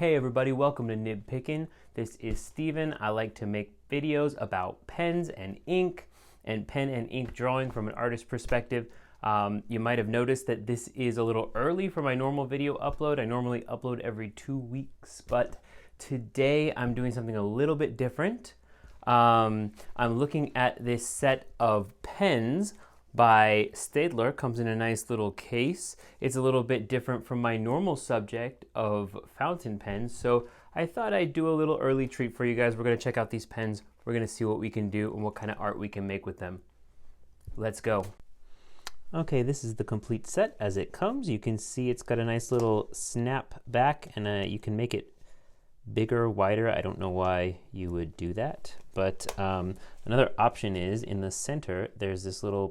Hey everybody, welcome to Nib Pickin'. This is Steven. I like to make videos about pens and ink and pen and ink drawing from an artist's perspective. You might have noticed that this is a little early for my normal video upload. I normally upload every 2 weeks, but today I'm doing something a little bit different. I'm looking at this set of pens by Staedtler. Comes in a nice little case. It's a little bit different from my normal subject of fountain pens, so I thought I'd do a little early treat for you guys. We're going to check out these pens. We're going to see what we can do and what kind of art we can make with them. Let's go. Okay, this is the complete set as it comes. You can see it's got a nice little snap back, and you can make it bigger, wider. I don't know why you would do that, but another option is in the center there's this little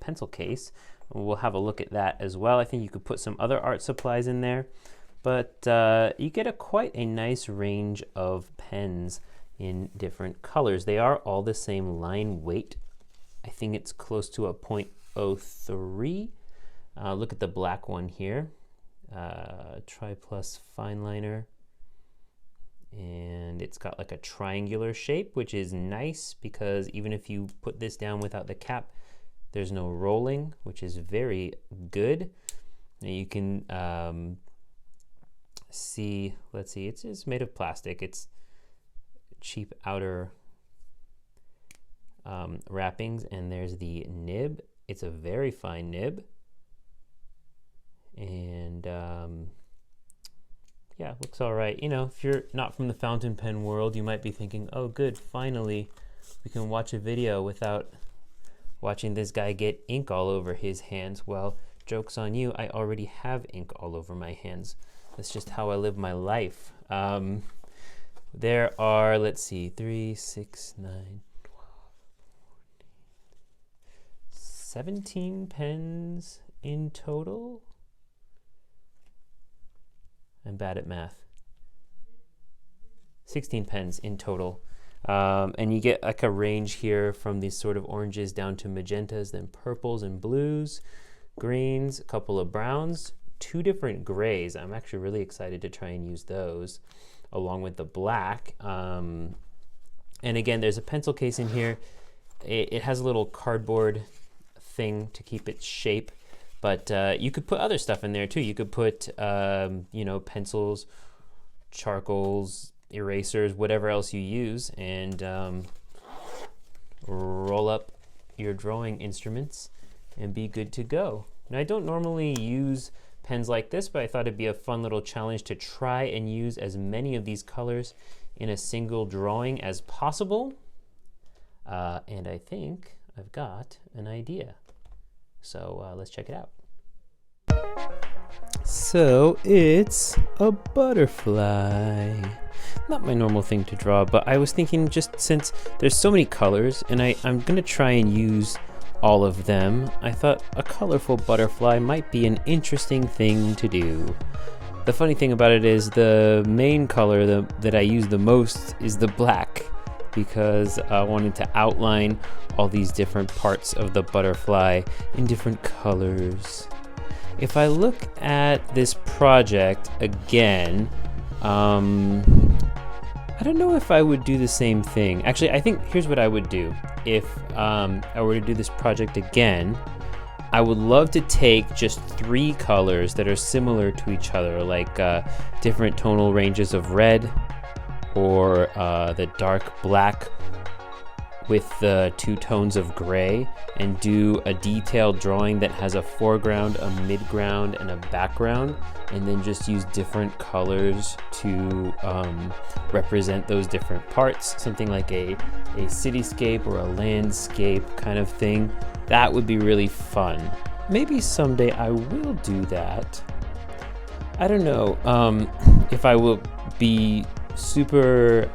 pencil case. We'll have a look at that as well. I think you could put some other art supplies in there, but you get quite a nice range of pens in different colors. They are all the same line weight. I think it's close to a 0.03. Look at the black one here, Triplus Fine-liner. And it's got like a triangular shape, which is nice because even if you put this down without the cap, there's no rolling, which is very good. And you can see, let's see, it's made of plastic. It's cheap outer wrappings, and there's the nib. It's a very fine nib. And yeah, looks all right. You know, if you're not from the fountain pen world, you might be thinking, oh good, finally we can watch a video without watching this guy get ink all over his hands. Well, joke's on you, I already have ink all over my hands. That's just how I live my life. There are, let's see, 3, 6, 9, 12, 14, 17 pens in total. I'm bad at math. 16 pens in total. And you get like a range here from these sort of oranges down to magentas, then purples and blues, greens, a couple of browns, 2 different grays. I'm actually really excited to try and use those along with the black. And again, there's a pencil case in here. It has a little cardboard thing to keep its shape. But you could put other stuff in there too. You could put, you know, pencils, charcoals, erasers, whatever else you use, and roll up your drawing instruments and be good to go. Now, I don't normally use pens like this, but I thought it'd be a fun little challenge to try and use as many of these colors in a single drawing as possible. And I think I've got an idea. So let's check it out. So it's a butterfly. Not my normal thing to draw, but I was thinking, just since there's so many colors and I'm gonna try and use all of them, I thought a colorful butterfly might be an interesting thing to do. The funny thing about it is the main color that I use the most is the black, because I wanted to outline all these different parts of the butterfly in different colors. If I look at this project again, I don't know if I would do the same thing. Actually, I think here's what I would do. If I were to do this project again, I would love to take just 3 colors that are similar to each other, like different tonal ranges of red, or the dark black with the 2 tones of gray, and do a detailed drawing that has a foreground, a midground, and a background, and then just use different colors to represent those different parts. Something like a cityscape or a landscape kind of thing. That would be really fun. Maybe someday I will do that. I don't know if I will be super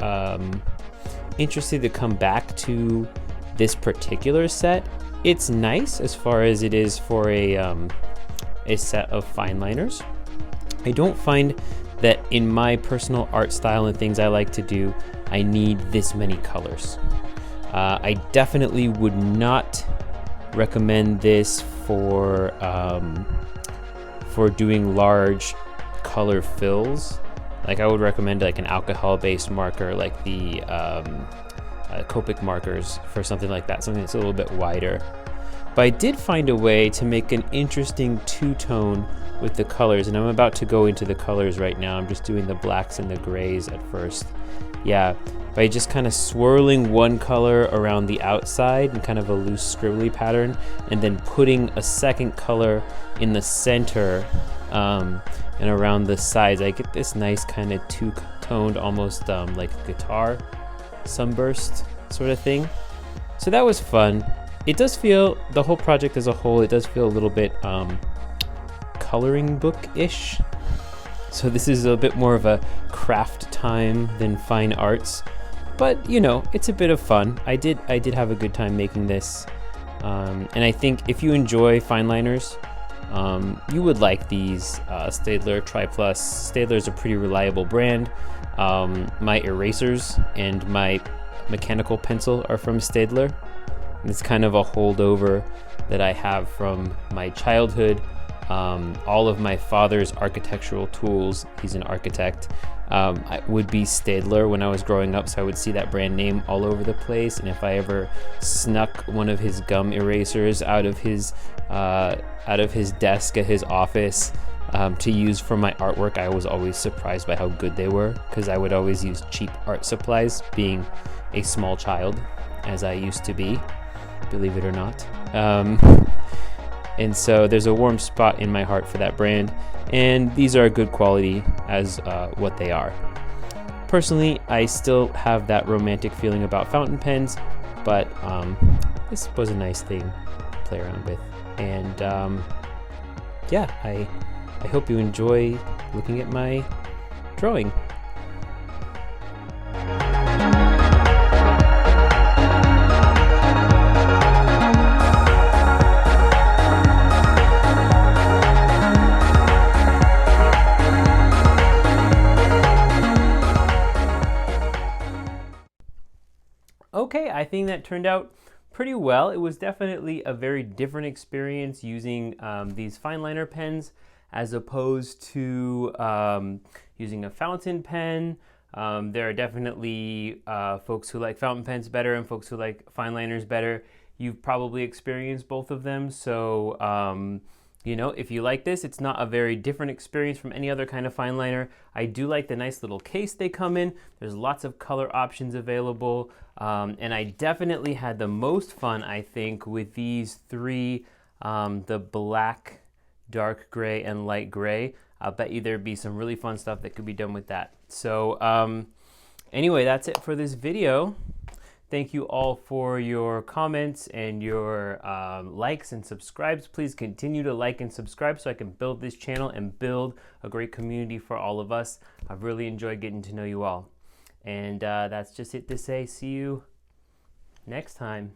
interested to come back to this particular set. It's nice as far as it is for a set of fine liners. I don't find that in my personal art style and things I like to do, I need this many colors. I definitely would not recommend this for doing large color fills. Like I would recommend like an alcohol-based marker, like the Copic markers for something like that, something that's a little bit wider. But I did find a way to make an interesting two-tone with the colors, and I'm about to go into the colors right now. I'm just doing the blacks and the grays at first. Yeah, by just kind of swirling one color around the outside in kind of a loose scribbly pattern, and then putting a second color in the center and around the sides, I get this nice kind of two-toned, almost like guitar sunburst sort of thing. So that was fun. It does feel, the whole project as a whole, it does feel a little bit coloring book-ish. So this is a bit more of a craft time than fine arts, but you know, it's a bit of fun. I did have a good time making this, and I think if you enjoy fine liners, you would like these Staedtler Triplus. Staedtler is a pretty reliable brand. My erasers and my mechanical pencil are from Staedtler. It's kind of a holdover that I have from my childhood. All of my father's architectural tools, he's an architect, would be Staedtler when I was growing up, so I would see that brand name all over the place. And if I ever snuck one of his gum erasers out of his desk at his office to use for my artwork, I was always surprised by how good they were, because I would always use cheap art supplies, being a small child, as I used to be, believe it or not. And so there's a warm spot in my heart for that brand, and these are good quality as what they are. Personally, I still have that romantic feeling about fountain pens, but this was a nice thing to play around with. And yeah, I hope you enjoy looking at my drawing. Okay, I think that turned out pretty well. It was definitely a very different experience using these fine liner pens as opposed to using a fountain pen. There are definitely folks who like fountain pens better and folks who like fine liners better. You've probably experienced both of them, so you know, if you like this, it's not a very different experience from any other kind of fine liner. I do like the nice little case they come in. There's lots of color options available. And I definitely had the most fun, I think, with these three, the black, dark gray, and light gray. I'll bet you there'd be some really fun stuff that could be done with that. So anyway, that's it for this video. Thank you all for your comments and your likes and subscribes. Please continue to like and subscribe so I can build this channel and build a great community for all of us. I've really enjoyed getting to know you all. And that's just it to say, see you next time.